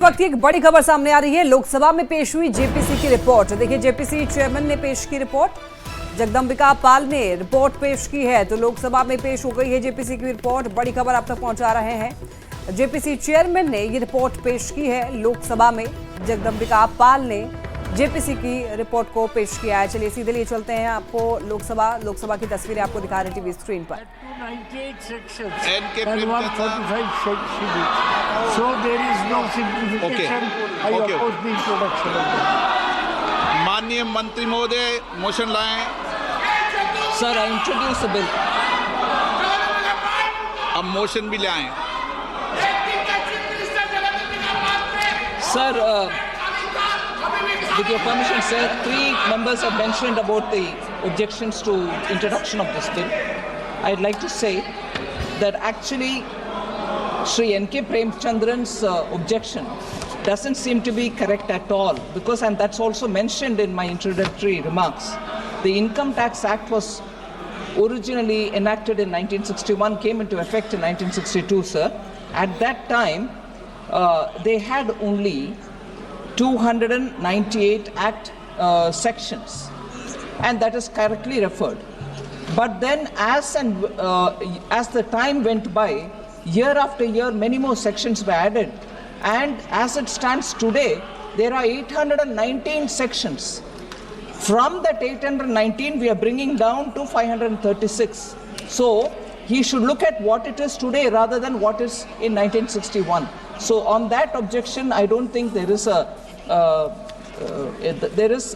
वक्त एक बड़ी खबर सामने आ रही है। लोकसभा में पेश हुई जेपीसी की रिपोर्ट। देखिए, जेपीसी चेयरमैन ने पेश की रिपोर्ट। जगदंबिका पाल ने रिपोर्ट पेश की है, तो लोकसभा में पेश हो गई है जेपीसी की रिपोर्ट। बड़ी खबर आप तक पहुंचा रहे हैं। जेपीसी चेयरमैन ने ये रिपोर्ट पेश की है लोकसभा में। जगदंबिका पाल ने जेपीसी की रिपोर्ट को पेश किया है। चलिए सीधे लिए चलते हैं आपको लोकसभा की तस्वीरें आपको दिखा रहे टीवी स्क्रीन पर। So there is no simplification. I oppose the introduction of that. माननीय मंत्री महोदय मोशन लाएं। Sir, I introduce the bill. अब मोशन भी लाएं। Sir, with your permission, sir, 3 members have mentioned about the objections to introduction of this bill. I'd like to say that actually Shri N.K. Premchandran's objection doesn't seem to be correct at all, because, and that's also mentioned in my introductory remarks, the Income Tax Act was originally enacted in 1961, came into effect in 1962, sir. At that time, they had only 298 Act sections, and that is correctly referred. But then as the time went by, year after year, many more sections were added, and as it stands today, there are 819 sections. From that 819, we are bringing down to 536. So he should look at what it is today rather than what is in 1961. So on that objection, I don't think there is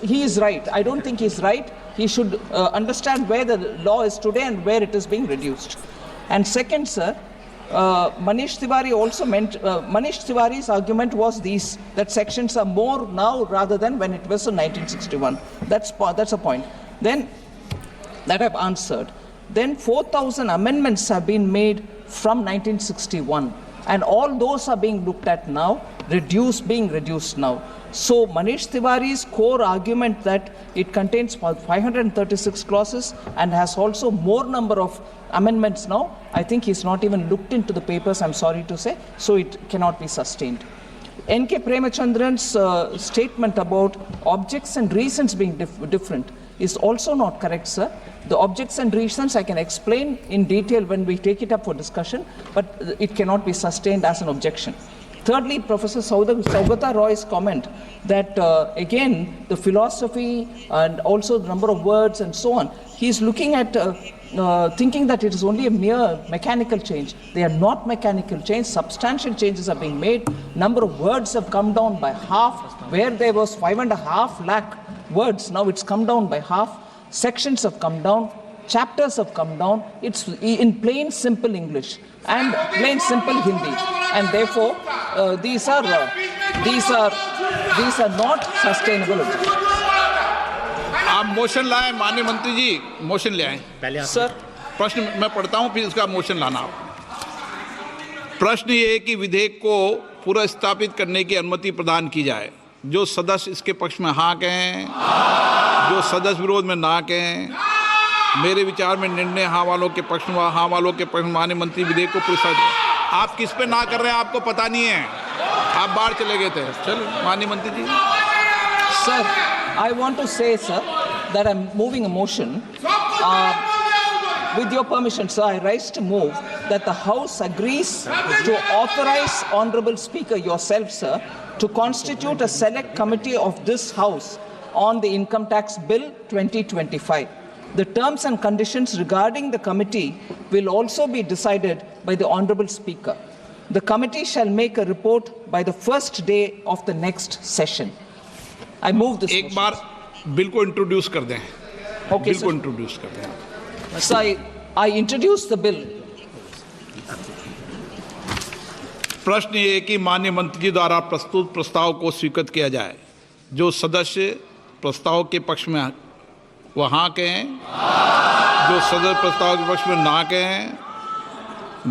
he is right. I don't think he's right. He should understand where the law is today and where it is being reduced. And second, sir, Manish Tiwari also meant, Manish Tiwari's argument was that sections are more now rather than when it was in 1961. That's a point. Then, that I've answered. Then 4,000 amendments have been made from 1961. And all those are being looked at now, being reduced now. So Manish Tiwari's core argument that it contains 536 clauses and has also more number of amendments now, I think he's not even looked into the papers, I'm sorry to say, so it cannot be sustained. N.K. Premchandran's statement about objects and reasons being different is also not correct, sir. The objects and reasons I can explain in detail when we take it up for discussion, but it cannot be sustained as an objection. Thirdly, Professor Saugata Roy's comment that again the philosophy and also the number of words and so on, he's looking at thinking that it is only a mere mechanical change. They are not mechanical change. Substantial changes are being made. Number of words have come down by half. Where there was 5.5 lakh words, now it's come down by half. Sections have come down. Chapters have come down. It's in plain simple English and plain simple Hindi, and therefore these are not sustainable objectives. आप motion लाएं। माननीय मंत्री जी motion ले आए। Sir, प्रश्न मैं पढ़ता हूं, फिर इसका मोशन लाना। प्रश्न ये है कि विधेयक को पूरा स्थापित करने की अनुमति प्रदान की जाए। जो सदस्य इसके पक्ष में हाँ कहें, जो सदस्य विरोध में ना कहें। मेरे विचार में निर्णय हाँ वालों के पक्ष में, हाँ वालों के पक्ष में। माननीय मंत्री विधेयक को पूरा, आप किस पे ना कर रहे हैं आपको पता नहीं है, आप बाहर चले गए थे। चलो माननीय मंत्री जी। Sir, I want to say, sir, that I'm moving a motion. With your permission, sir, I rise to move that the House agrees to authorize Honorable Speaker yourself, sir, to constitute a select committee of this House on the Income Tax Bill 2025. The terms and conditions regarding the committee will also be decided by the Honorable Speaker. The committee shall make a report by the first day of the next session. I move this एक motion. बार bill को introduce कर दें। Okay, bill sir. को introduce कर दें। So I introduce the bill. प्रश्न ये है कि माननीय मंत्री जी द्वारा प्रस्तुत प्रस्ताव को स्वीकृत किया जाए। जो सदस्य प्रस्ताव के पक्ष में वह हाँ कहें, जो सदस्य प्रस्ताव के पक्ष में ना कहें।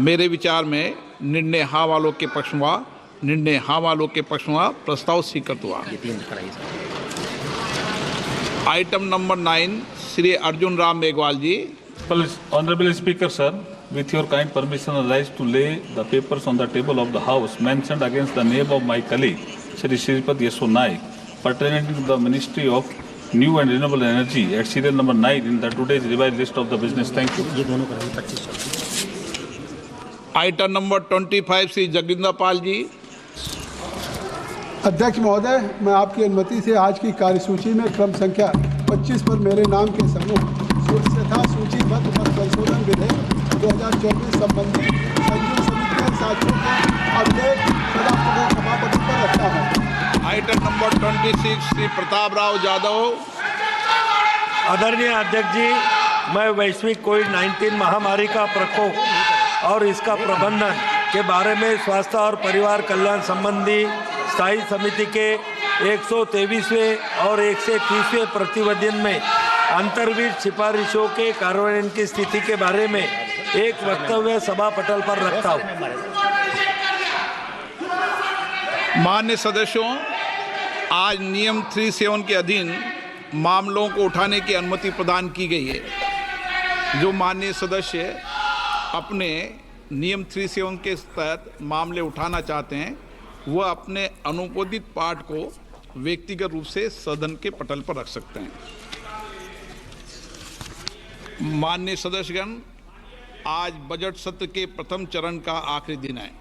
मेरे विचार में निर्णय हाँ वालों के पक्ष में हुआ, निर्णय हाँ वालों के पक्ष में हुआ, प्रस्ताव स्वीकृत हुआ। Item number 9, Shri Arjun Ram Meghwal ji. Honorable Speaker, sir, with your kind permission, I rise to lay the papers on the table of the House mentioned against the name of my colleague, Shri Shripad Yeso Naik, pertaining to the Ministry of New and Renewable Energy at serial number 9 in the today's revised list of the business. Thank you. Item number 25 Shri Jagdindra Pal ji. अध्यक्ष महोदय, मैं आपकी अनुमति से आज की कार्यसूची में क्रम संख्या 25 पर मेरे नाम के समूह तथा सूचीबद्ध पर संशोधन विधेयक 2024 संबंधी संयुक्त समिति के साथियों को अभिलेख सभापति पर रखता हूँ। Item number 26 Shri Pratap Rao Yadav. आदरणीय अध्यक्ष जी, मैं वैश्विक कोविड-19 महामारी का प्रकोप और इसका प्रबंधन के बारे में स्वास्थ्य और परिवार कल्याण संबंधी स्थायी समिति के 123वें और 130वें प्रतिवेदन में अंतर्विध सिफारिशों के कार्यान्वयन की स्थिति के बारे में एक वक्तव्य सभा पटल पर रखता हूँ। मान्य सदस्यों, आज नियम 37 के अधीन मामलों को उठाने की अनुमति प्रदान की गई है। जो माननीय सदस्य अपने नियम 37 के तहत मामले उठाना चाहते हैं, वह अपने अनुमोदित पाठ को व्यक्तिगत रूप से सदन के पटल पर रख सकते हैं। माननीय सदस्यगण, आज बजट सत्र के प्रथम चरण का आखिरी दिन है।